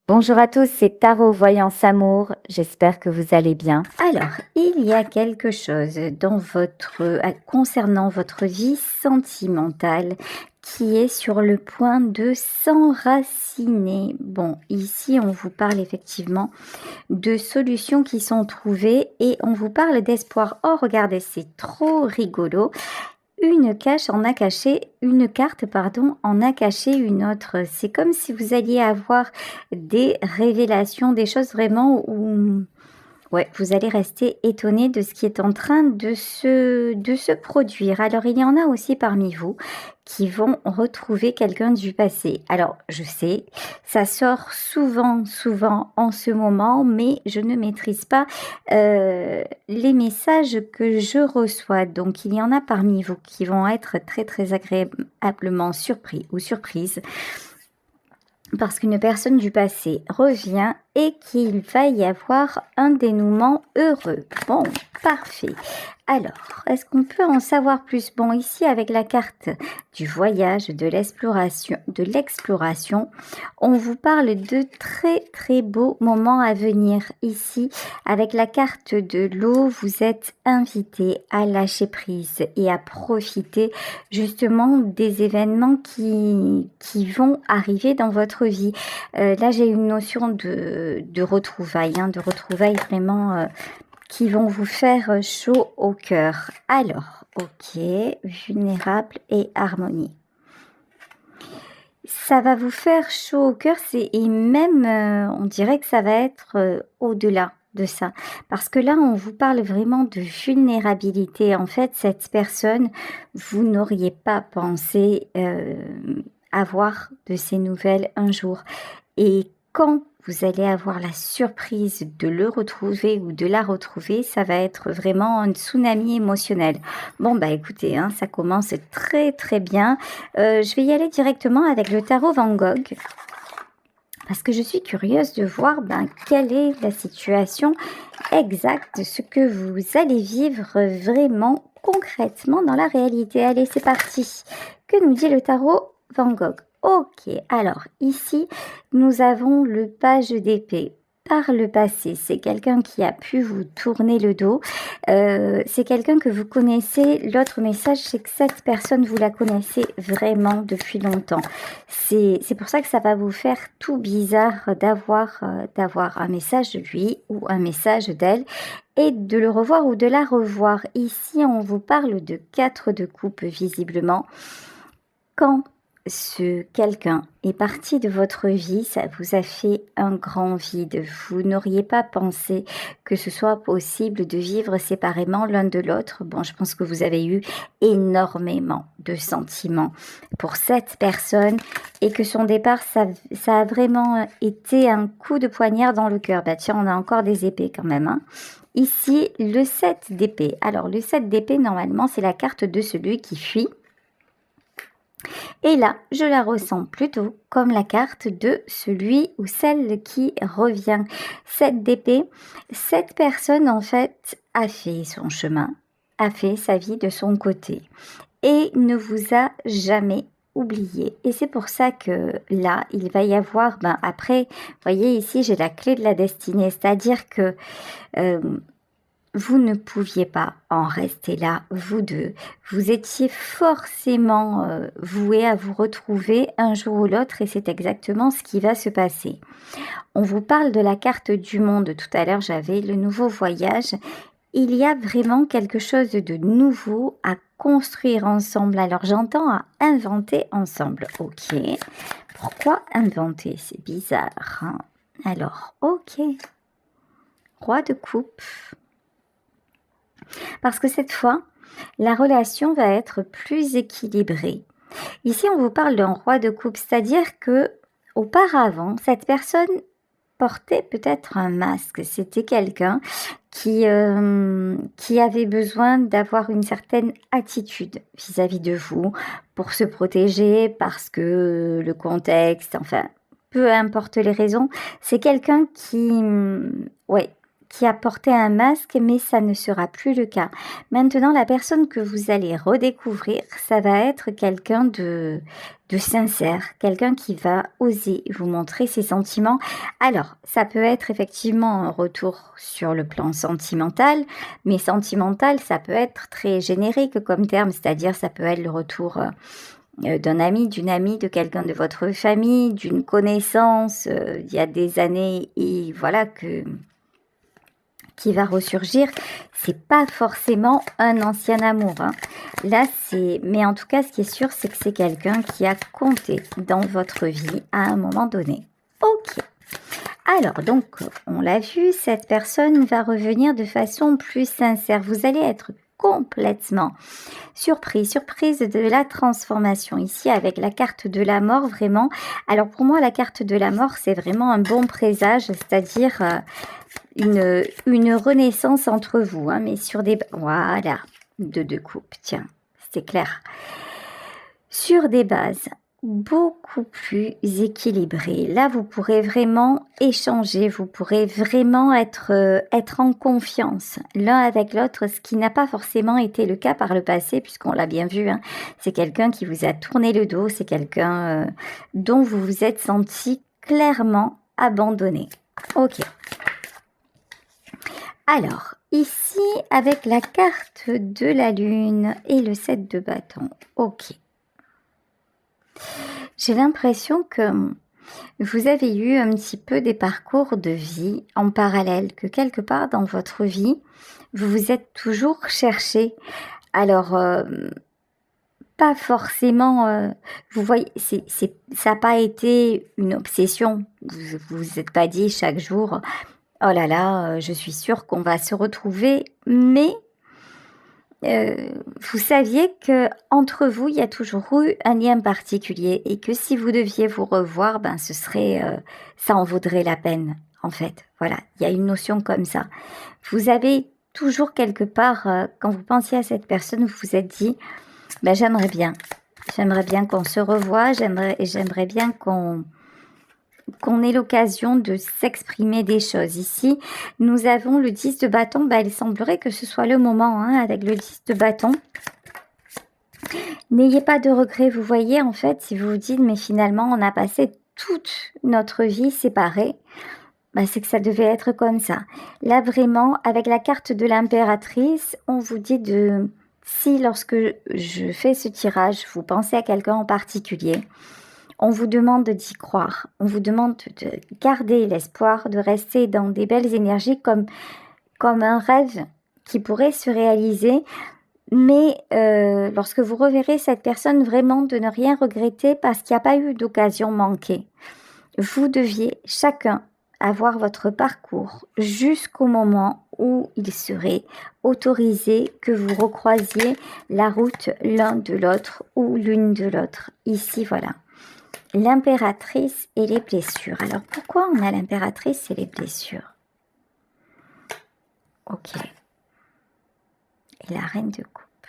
Bonjour à tous, c'est Tarot Voyance Amour, j'espère que vous allez bien. Alors, il y a quelque chose dans concernant votre vie sentimentale qui est sur le point de s'enraciner. Bon, ici on vous parle effectivement de solutions qui sont trouvées et on vous parle d'espoir. Oh, regardez, c'est trop rigolo. Une carte, pardon, en a caché une autre. C'est comme si vous alliez avoir des révélations, des choses vraiment où ouais, vous allez rester étonné de ce qui est en train de se produire. Alors, il y en a aussi parmi vous qui vont retrouver quelqu'un du passé. Alors, je sais, ça sort souvent en ce moment, mais je ne maîtrise pas les messages que je reçois. Donc, il y en a parmi vous qui vont être très agréablement surpris ou surprises parce qu'une personne du passé revient et qu'il va y avoir un dénouement heureux. Bon, parfait. Alors, est-ce qu'on peut en savoir plus? Bon, ici, avec la carte du voyage, de l'exploration, on vous parle de très beaux moments à venir. Ici, avec la carte de l'eau, vous êtes invité à lâcher prise et à profiter justement des événements qui vont arriver dans votre vie. Là, j'ai une notion de retrouvailles, de retrouvailles vraiment qui vont vous faire chaud au cœur. Alors, ok, vulnérable et harmonie. Ça va vous faire chaud au cœur, et même, on dirait que ça va être au-delà de ça. Parce que là, on vous parle vraiment de vulnérabilité. En fait, cette personne, vous n'auriez pas pensé avoir de ces nouvelles un jour. Et quand vous allez avoir la surprise de le retrouver ou de la retrouver, ça va être vraiment un tsunami émotionnel. Bon, bah écoutez, ça commence très bien. Je vais y aller directement avec le tarot Van Gogh. Parce que je suis curieuse de voir quelle est la situation exacte, ce que vous allez vivre vraiment concrètement dans la réalité. Allez, c'est parti. Que nous dit le tarot Van Gogh? Ok, alors ici, nous avons le page d'épée. Par le passé, c'est quelqu'un qui a pu vous tourner le dos. C'est quelqu'un que vous connaissez. L'autre message, c'est que cette personne, vous la connaissez vraiment depuis longtemps. C'est pour ça que ça va vous faire tout bizarre d'avoir un message de lui ou un message d'elle et de le revoir ou de la revoir. Ici, on vous parle de 4 de coupe visiblement. Quand ce quelqu'un est parti de votre vie, ça vous a fait un grand vide. Vous n'auriez pas pensé que ce soit possible de vivre séparément l'un de l'autre. Bon, je pense que vous avez eu énormément de sentiments pour cette personne et que son départ, ça a vraiment été un coup de poignard dans le cœur. Bah tiens, on a encore des épées quand même, Ici, le 7 d'épée. Alors, le 7 d'épée, normalement, c'est la carte de celui qui fuit. Et là, je la ressens plutôt comme la carte de celui ou celle qui revient. Cette d'épée, cette personne en fait a fait son chemin, a fait sa vie de son côté et ne vous a jamais oublié. Et c'est pour ça que là, il va y avoir, après, vous voyez ici, j'ai la clé de la destinée, c'est-à-dire que vous ne pouviez pas en rester là, vous deux. Vous étiez forcément voués à vous retrouver un jour ou l'autre et c'est exactement ce qui va se passer. On vous parle de la carte du monde. Tout à l'heure, j'avais le nouveau voyage. Il y a vraiment quelque chose de nouveau à construire ensemble. Alors, j'entends à inventer ensemble. Ok. Pourquoi inventer? C'est bizarre. Alors, ok. Roi de coupe. Parce que cette fois, la relation va être plus équilibrée. Ici, on vous parle d'un roi de coupe, c'est-à-dire que auparavant, cette personne portait peut-être un masque. C'était quelqu'un qui avait besoin d'avoir une certaine attitude vis-à-vis de vous pour se protéger parce que le contexte, enfin, peu importe les raisons, c'est quelqu'un qui a porté un masque, mais ça ne sera plus le cas. Maintenant, la personne que vous allez redécouvrir, ça va être quelqu'un de sincère, quelqu'un qui va oser vous montrer ses sentiments. Alors, ça peut être effectivement un retour sur le plan sentimental, mais sentimental, ça peut être très générique comme terme, c'est-à-dire ça peut être le retour d'un ami, d'une amie, de quelqu'un de votre famille, d'une connaissance il y a des années et voilà qui va ressurgir. C'est pas forcément un ancien amour, hein. Là, mais en tout cas, ce qui est sûr, c'est que c'est quelqu'un qui a compté dans votre vie à un moment donné. Ok. Alors, donc, on l'a vu, cette personne va revenir de façon plus sincère. Vous allez être complètement surprise de la transformation ici avec la carte de la mort, vraiment. Alors pour moi, la carte de la mort, c'est vraiment un bon présage, c'est-à-dire une renaissance entre vous, hein, mais sur des... Voilà, deux coupes, tiens, c'est clair. Sur des bases beaucoup plus équilibrées. Là, vous pourrez vraiment échanger, vous pourrez vraiment être en confiance l'un avec l'autre, ce qui n'a pas forcément été le cas par le passé, puisqu'on l'a bien vu, hein. C'est quelqu'un qui vous a tourné le dos, c'est quelqu'un dont vous vous êtes senti clairement abandonné. Ok. Alors, ici, avec la carte de la lune et le 7 de bâton, ok. J'ai l'impression que vous avez eu un petit peu des parcours de vie en parallèle, que quelque part dans votre vie, vous vous êtes toujours cherché. Alors, pas forcément, vous voyez, ça n'a pas été une obsession. Vous vous êtes pas dit chaque jour, oh là là, je suis sûre qu'on va se retrouver, mais vous saviez que entre vous, il y a toujours eu un lien particulier et que si vous deviez vous revoir, ben ce serait, ça en vaudrait la peine, en fait. Voilà, il y a une notion comme ça. Vous avez toujours quelque part, quand vous pensiez à cette personne, vous vous êtes dit, ben j'aimerais bien qu'on se revoie, j'aimerais bien qu'on ait l'occasion de s'exprimer des choses. Ici, nous avons le 10 de bâton. Ben, il semblerait que ce soit le moment, hein, avec le 10 de bâton. N'ayez pas de regrets. Vous voyez, en fait, si vous vous dites, mais finalement, on a passé toute notre vie séparée, ben, c'est que ça devait être comme ça. Là, vraiment, avec la carte de l'impératrice, on vous dit de... Si, lorsque je fais ce tirage, vous pensez à quelqu'un en particulier, on vous demande d'y croire, on vous demande de garder l'espoir, de rester dans des belles énergies comme un rêve qui pourrait se réaliser. Mais lorsque vous reverrez cette personne, vraiment de ne rien regretter parce qu'il n'y a pas eu d'occasion manquée. Vous deviez chacun avoir votre parcours jusqu'au moment où il serait autorisé que vous recroisiez la route l'un de l'autre ou l'une de l'autre. Ici, voilà. L'impératrice et les blessures. Alors, pourquoi on a l'impératrice et les blessures? Ok. Et la reine de coupe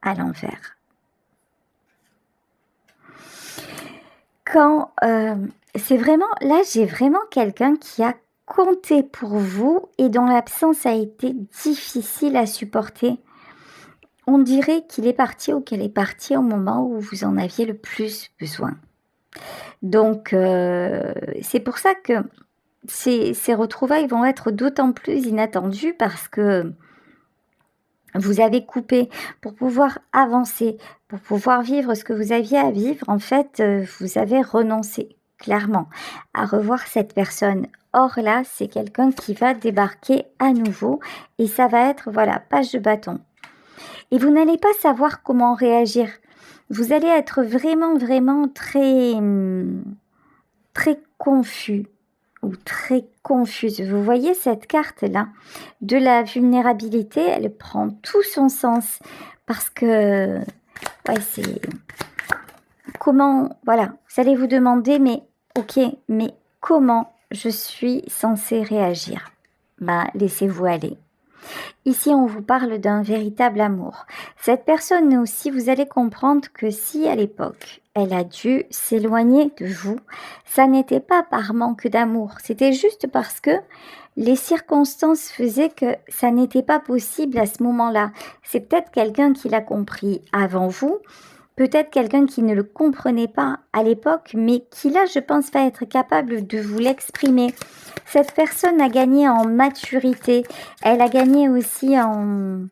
à l'envers. Quand c'est vraiment... Là, j'ai vraiment quelqu'un qui a compté pour vous et dont l'absence a été difficile à supporter. On dirait qu'il est parti ou qu'elle est partie au moment où vous en aviez le plus besoin. Donc, c'est pour ça que ces retrouvailles vont être d'autant plus inattendues parce que vous avez coupé pour pouvoir avancer, pour pouvoir vivre ce que vous aviez à vivre. En fait, vous avez renoncé clairement à revoir cette personne. Or là, c'est quelqu'un qui va débarquer à nouveau et ça va être, voilà, page de bâton. Et vous n'allez pas savoir comment réagir. Vous allez être vraiment très confus ou très confuse. Vous voyez cette carte-là de la vulnérabilité, elle prend tout son sens parce que, ouais, c'est... Comment, voilà, vous allez vous demander, mais ok, mais comment je suis censée réagir? Ben, laissez-vous aller. Ici, on vous parle d'un véritable amour. Cette personne aussi, vous allez comprendre que si à l'époque, elle a dû s'éloigner de vous, ça n'était pas par manque d'amour, c'était juste parce que les circonstances faisaient que ça n'était pas possible à ce moment-là. C'est peut-être quelqu'un qui l'a compris avant vous, peut-être quelqu'un qui ne le comprenait pas à l'époque, mais qui là, je pense, va être capable de vous l'exprimer. Cette personne a gagné en maturité, elle a gagné aussi en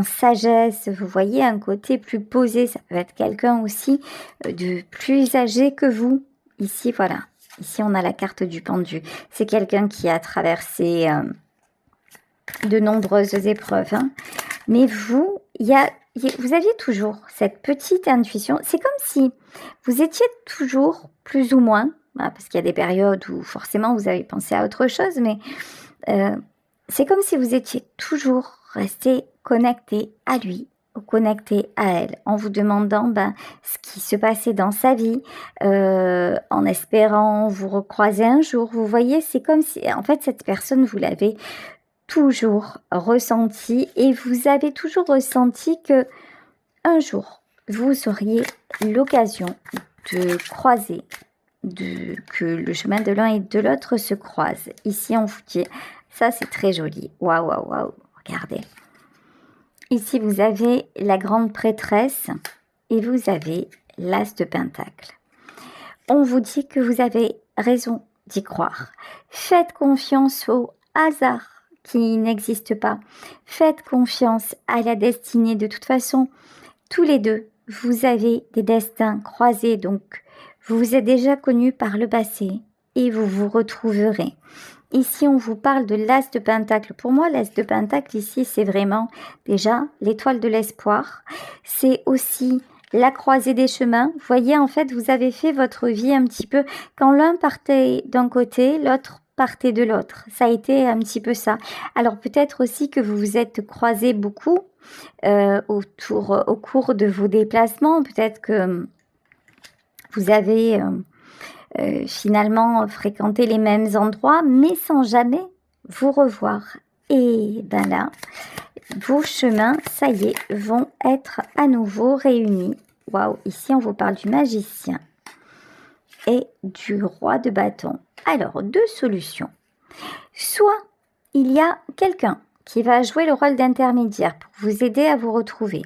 sagesse, vous voyez, un côté plus posé. Ça peut être quelqu'un aussi de plus âgé que vous. Ici, voilà. Ici, on a la carte du pendu. C'est quelqu'un qui a traversé de nombreuses épreuves. Hein. Mais vous, vous aviez toujours cette petite intuition. C'est comme si vous étiez toujours plus ou moins, parce qu'il y a des périodes où forcément vous avez pensé à autre chose, mais c'est comme si vous étiez toujours resté connecté à lui, ou connecté à elle, en vous demandant ce qui se passait dans sa vie, en espérant vous recroiser un jour. Vous voyez, c'est comme si, en fait, cette personne, vous l'avez toujours ressenti et vous avez toujours ressenti que un jour, vous auriez l'occasion de croiser, que le chemin de l'un et de l'autre se croise. Ici, on vous dit, ça c'est très joli. Waouh, waouh, waouh, regardez. Ici, vous avez la grande prêtresse et vous avez l'as de pentacle. On vous dit que vous avez raison d'y croire. Faites confiance au hasard qui n'existe pas. Faites confiance à la destinée. De toute façon, tous les deux, vous avez des destins croisés, donc vous vous êtes déjà connus par le passé et vous vous retrouverez. Ici, on vous parle de l'as de pentacle. Pour moi, l'as de pentacle, ici, c'est vraiment déjà l'étoile de l'espoir. C'est aussi la croisée des chemins. Vous voyez, en fait, vous avez fait votre vie un petit peu. Quand l'un partait d'un côté, l'autre partait de l'autre. Ça a été un petit peu ça. Alors, peut-être aussi que vous vous êtes croisés beaucoup au cours de vos déplacements. Peut-être que vous avez finalement fréquenté les mêmes endroits, mais sans jamais vous revoir. Et ben là, vos chemins, ça y est, vont être à nouveau réunis. Waouh, ici on vous parle du magicien et du roi de bâton. Alors, deux solutions. Soit il y a quelqu'un qui va jouer le rôle d'intermédiaire pour vous aider à vous retrouver.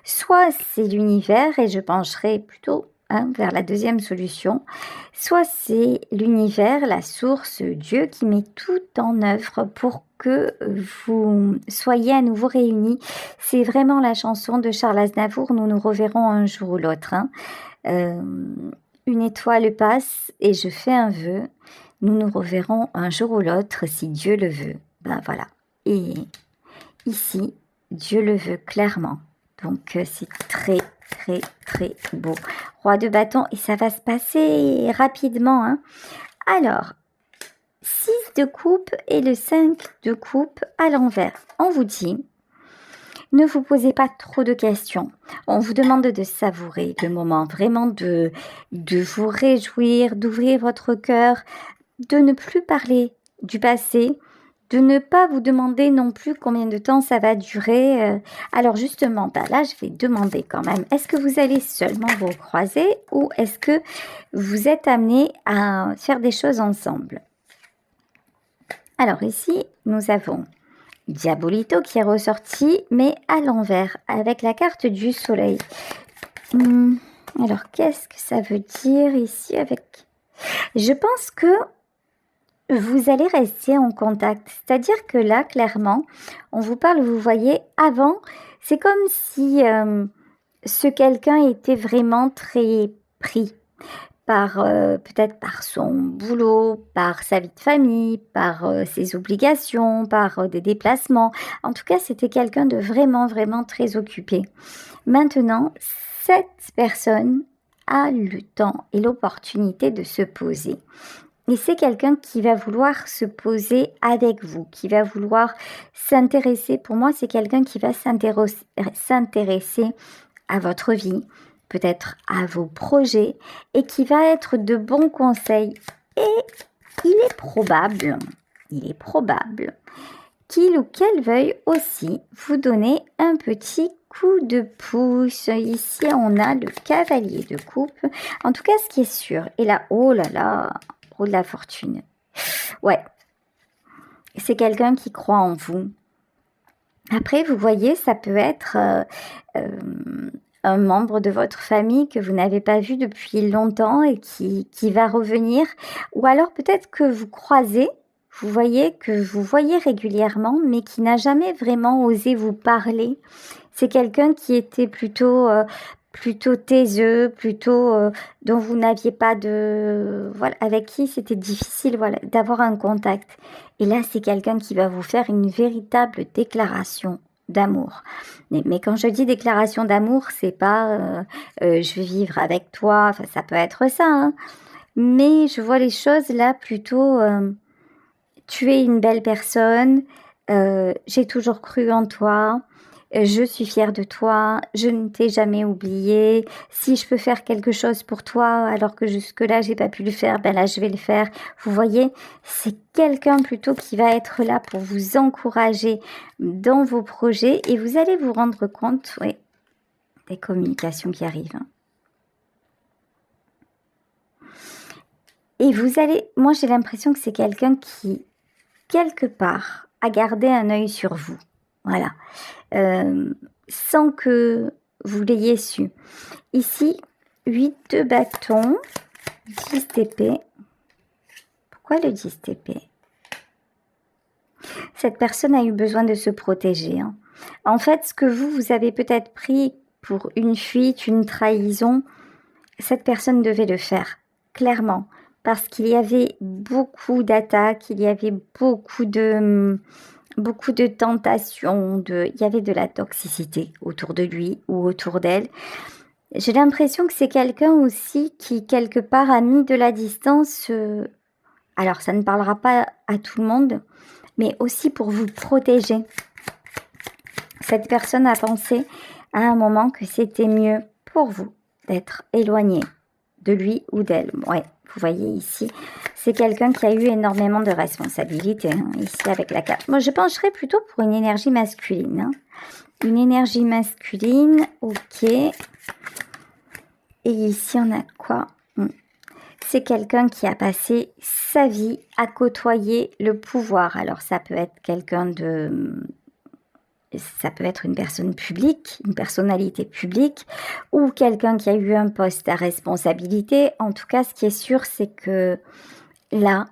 Soit c'est l'univers, et je pencherai plutôt vers la deuxième solution, soit c'est l'univers, la source, Dieu qui met tout en œuvre pour que vous soyez à nouveau réunis. C'est vraiment la chanson de Charles Aznavour, nous nous reverrons un jour ou l'autre. Une étoile passe et je fais un vœu, nous nous reverrons un jour ou l'autre si Dieu le veut. Ben voilà. Et ici, Dieu le veut clairement. Donc c'est très très très beau. Roi de bâton, et ça va se passer rapidement. Hein. Alors, 6 de coupe et le 5 de coupe à l'envers. On vous dit, ne vous posez pas trop de questions. On vous demande de savourer le moment, vraiment de vous réjouir, d'ouvrir votre cœur, de ne plus parler du passé, de ne pas vous demander non plus combien de temps ça va durer. Alors justement, là, je vais demander quand même, est-ce que vous allez seulement vous croiser ou est-ce que vous êtes amenés à faire des choses ensemble? Alors ici, nous avons Diabolito qui est ressorti, mais à l'envers, avec la carte du soleil. Alors, qu'est-ce que ça veut dire ici avec... Je pense que vous allez rester en contact. C'est-à-dire que là, clairement, on vous parle, vous voyez, avant, c'est comme si ce quelqu'un était vraiment très pris par peut-être par son boulot, par sa vie de famille, par ses obligations, par des déplacements. En tout cas, c'était quelqu'un de vraiment, vraiment très occupé. Maintenant, cette personne a le temps et l'opportunité de se poser. Et c'est quelqu'un qui va vouloir se poser avec vous, qui va vouloir s'intéresser. Pour moi, c'est quelqu'un qui va s'intéresser à votre vie, peut-être à vos projets, et qui va être de bons conseils. Et il est probable qu'il ou qu'elle veuille aussi vous donner un petit coup de pouce. Ici, on a le cavalier de coupe. En tout cas, ce qui est sûr. Et là, oh là là, roue de la fortune. Ouais, c'est quelqu'un qui croit en vous. Après, vous voyez, ça peut être un membre de votre famille que vous n'avez pas vu depuis longtemps et qui va revenir. Ou alors peut-être que vous croisez, vous voyez que vous voyez régulièrement, mais qui n'a jamais vraiment osé vous parler. C'est quelqu'un qui était plutôt taiseux, dont vous n'aviez pas de... Voilà, avec qui c'était difficile d'avoir un contact. Et là, c'est quelqu'un qui va vous faire une véritable déclaration d'amour. Mais quand je dis déclaration d'amour, c'est pas je vais vivre avec toi, enfin, ça peut être ça, hein. Mais je vois les choses là plutôt tu es une belle personne, j'ai toujours cru en toi, je suis fière de toi, je ne t'ai jamais oublié. Si je peux faire quelque chose pour toi alors que jusque-là j'ai pas pu le faire, ben là je vais le faire. Vous voyez, c'est quelqu'un plutôt qui va être là pour vous encourager dans vos projets et vous allez vous rendre compte, oui, des communications qui arrivent, hein. Et vous allez, moi j'ai l'impression que c'est quelqu'un qui, quelque part, a gardé un œil sur vous. Voilà. Sans que vous l'ayez su. Ici, 8 de bâton, 10 d'épée. Pourquoi le 10 d'épée? Cette personne a eu besoin de se protéger, hein. En fait, ce que vous avez peut-être pris pour une fuite, une trahison, cette personne devait le faire, clairement. Parce qu'il y avait beaucoup d'attaques, il y avait beaucoup de tentations, il y avait de la toxicité autour de lui ou autour d'elle. J'ai l'impression que c'est quelqu'un aussi qui, quelque part, a mis de la distance. Alors, ça ne parlera pas à tout le monde, mais aussi pour vous protéger. Cette personne a pensé à un moment que c'était mieux pour vous d'être éloigné de lui ou d'elle. Ouais, vous voyez ici, c'est quelqu'un qui a eu énormément de responsabilités, hein, ici avec la carte. Moi, je pencherais plutôt pour une énergie masculine, hein. Une énergie masculine, ok. Et ici, on a quoi? C'est quelqu'un qui a passé sa vie à côtoyer le pouvoir. Alors, ça peut être quelqu'un de... Ça peut être une personne publique, une personnalité publique, ou quelqu'un qui a eu un poste à responsabilité. En tout cas, ce qui est sûr, c'est que là,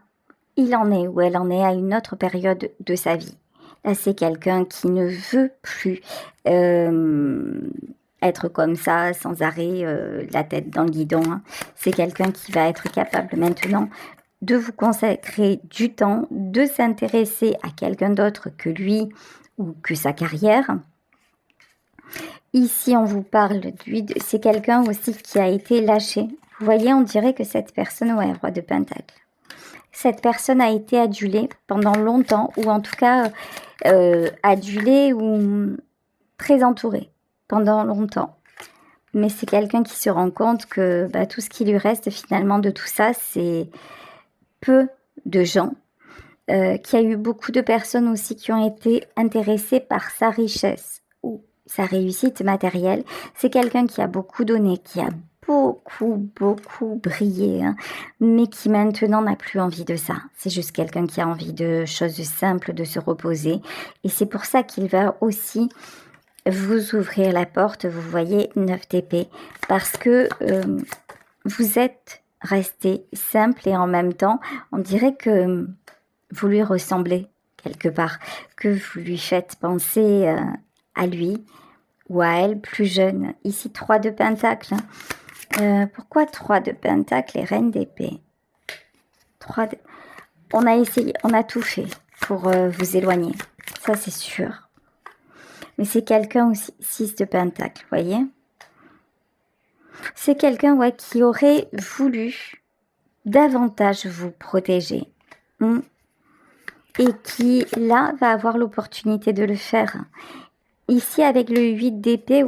il en est ou elle en est à une autre période de sa vie. Là, c'est quelqu'un qui ne veut plus être comme ça, sans arrêt, la tête dans le guidon, hein. C'est quelqu'un qui va être capable maintenant de vous consacrer du temps, de s'intéresser à quelqu'un d'autre que lui ou que sa carrière. Ici, on vous parle c'est quelqu'un aussi qui a été lâché. Vous voyez, on dirait que cette personne, ouais, roi de Pentacle. Cette personne a été adulée pendant longtemps, ou en tout cas adulée ou très entourée pendant longtemps. Mais c'est quelqu'un qui se rend compte que tout ce qui lui reste finalement de tout ça, c'est peu de gens. Qui a eu beaucoup de personnes aussi qui ont été intéressées par sa richesse ou sa réussite matérielle. C'est quelqu'un qui a beaucoup donné, qui a beaucoup brillé, hein, mais qui maintenant n'a plus envie de ça. C'est juste quelqu'un qui a envie de choses simples, de se reposer. Et c'est pour ça qu'il va aussi vous ouvrir la porte, vous voyez, 9 d'épée, parce que vous êtes resté simple et en même temps, on dirait que vous lui ressemblez quelque part, que vous lui faites penser à lui ou à elle plus jeune. Ici, 3 de Pentacle, hein. Pourquoi 3 de Pentacle et Reine d'épée? On a essayé, on a tout fait pour vous éloigner, ça c'est sûr. Mais c'est quelqu'un aussi, 6 de Pentacle, vous voyez? C'est quelqu'un qui aurait voulu davantage vous protéger. Et qui, là, va avoir l'opportunité de le faire. Ici, avec le 8 d'épée,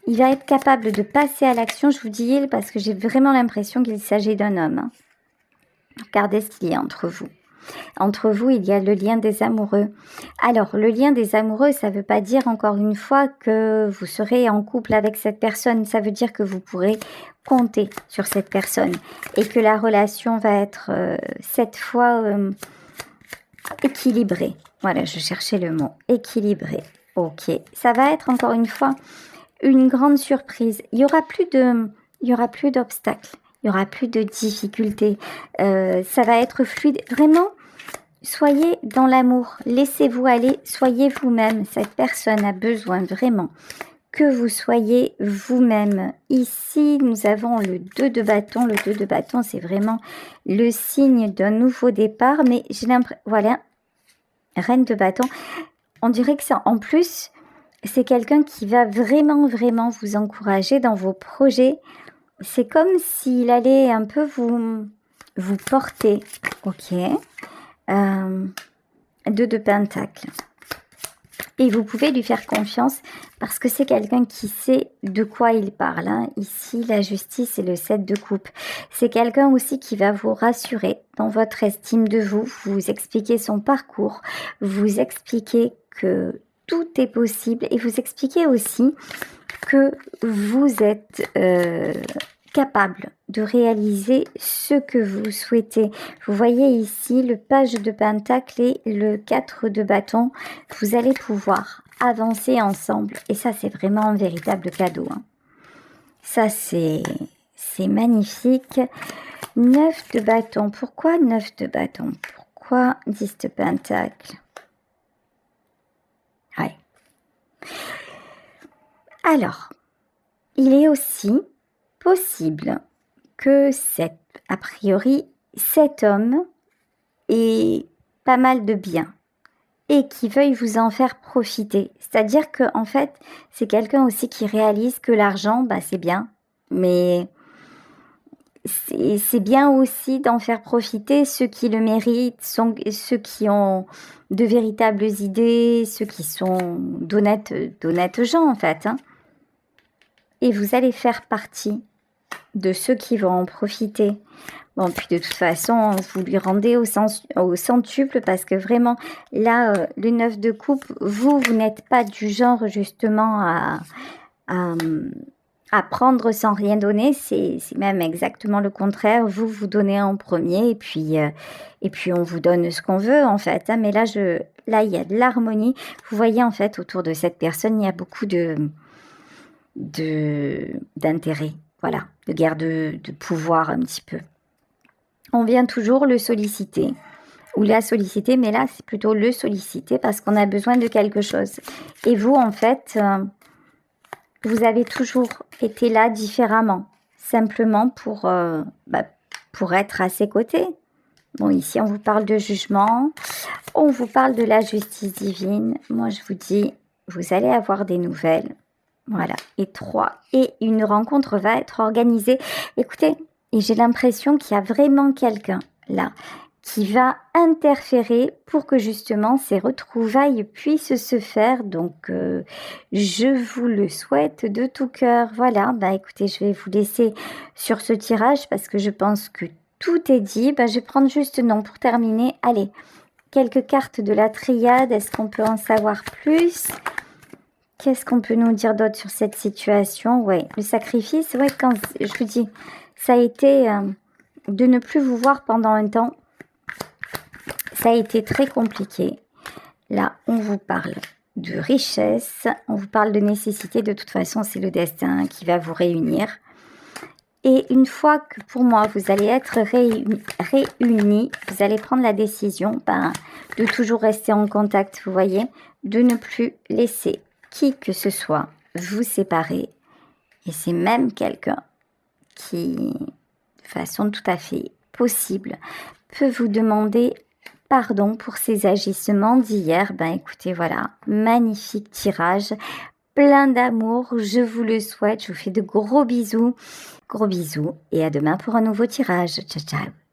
il va être capable de passer à l'action. Je vous dis parce que j'ai vraiment l'impression qu'il s'agit d'un homme, hein. Regardez ce qu'il y a entre vous. Entre vous, il y a le lien des amoureux. Alors, le lien des amoureux, ça ne veut pas dire encore une fois que vous serez en couple avec cette personne. Ça veut dire que vous pourrez compter sur cette personne et que la relation va être cette fois équilibrée. Voilà, je cherchais le mot, équilibré. Ok, ça va être encore une fois une grande surprise. Il y aura plus d'obstacles, il y aura plus de difficultés. Ça va être fluide. Vraiment, soyez dans l'amour, laissez-vous aller, soyez vous-même. Cette personne a besoin vraiment que vous soyez vous-même. Ici, nous avons le 2 de bâton. Le 2 de bâton, c'est vraiment le signe d'un nouveau départ. Mais j'ai l'impression... Voilà, reine de bâton. On dirait que c'est en plus, c'est quelqu'un qui va vraiment, vraiment vous encourager dans vos projets. C'est comme s'il allait un peu vous porter. Ok. 2 de pentacle. Et vous pouvez lui faire confiance parce que c'est quelqu'un qui sait de quoi il parle. Hein. Ici, la justice et le 7 de coupe. C'est quelqu'un aussi qui va vous rassurer dans votre estime de vous, vous expliquer son parcours, vous expliquer que tout est possible et vous expliquer aussi que vous êtes capable de réaliser ce que vous souhaitez. Vous voyez ici le page de pentacle et le 4 de bâton. Vous allez pouvoir avancer ensemble et ça c'est vraiment un véritable cadeau. Hein. Ça c'est magnifique. 9 de bâton. Pourquoi 9 de bâton? Pourquoi 10 de pentacle? Ouais. Alors, il est aussi possible que a priori, cet homme ait pas mal de biens et qui veuille vous en faire profiter. C'est-à-dire que en fait, c'est quelqu'un aussi qui réalise que l'argent, bah, c'est bien, mais c'est bien aussi d'en faire profiter ceux qui le méritent, ceux qui ont de véritables idées, ceux qui sont d'honnêtes gens en fait. Hein. Et vous allez faire partie de ceux qui vont en profiter. Bon, puis de toute façon, vous lui rendez au centuple parce que vraiment, là, le 9 de coupe, vous n'êtes pas du genre justement à prendre sans rien donner. C'est même exactement le contraire. Vous donnez en premier et puis on vous donne ce qu'on veut en fait. Hein. Mais là, il y a de l'harmonie. Vous voyez en fait, autour de cette personne, il y a beaucoup d'intérêt. Voilà, de guerre de pouvoir un petit peu. On vient toujours le solliciter, ou la solliciter, mais là, c'est plutôt le solliciter parce qu'on a besoin de quelque chose. Et vous, en fait, vous avez toujours été là différemment, simplement pour être à ses côtés. Bon, ici, on vous parle de jugement, on vous parle de la justice divine. Moi, je vous dis, vous allez avoir des nouvelles. Voilà, et 3. Et une rencontre va être organisée. Écoutez, et j'ai l'impression qu'il y a vraiment quelqu'un là qui va interférer pour que justement ces retrouvailles puissent se faire. Donc, je vous le souhaite de tout cœur. Voilà, bah écoutez, je vais vous laisser sur ce tirage parce que je pense que tout est dit. Bah, je vais prendre juste non pour terminer. Allez, quelques cartes de la triade. Est-ce qu'on peut en savoir plus ? Qu'est-ce qu'on peut nous dire d'autre sur cette situation? Ouais, le sacrifice, ouais, quand je vous dis, ça a été de ne plus vous voir pendant un temps. Ça a été très compliqué. Là, on vous parle de richesse, on vous parle de nécessité. De toute façon, c'est le destin qui va vous réunir. Et une fois que, pour moi, vous allez être réunis, vous allez prendre la décision de toujours rester en contact, vous voyez, de ne plus laisser qui que ce soit vous séparer. Et c'est même quelqu'un qui, de façon tout à fait possible, peut vous demander pardon pour ses agissements d'hier. Ben écoutez, voilà, magnifique tirage, plein d'amour, je vous le souhaite, je vous fais de gros bisous et à demain pour un nouveau tirage. Ciao, ciao.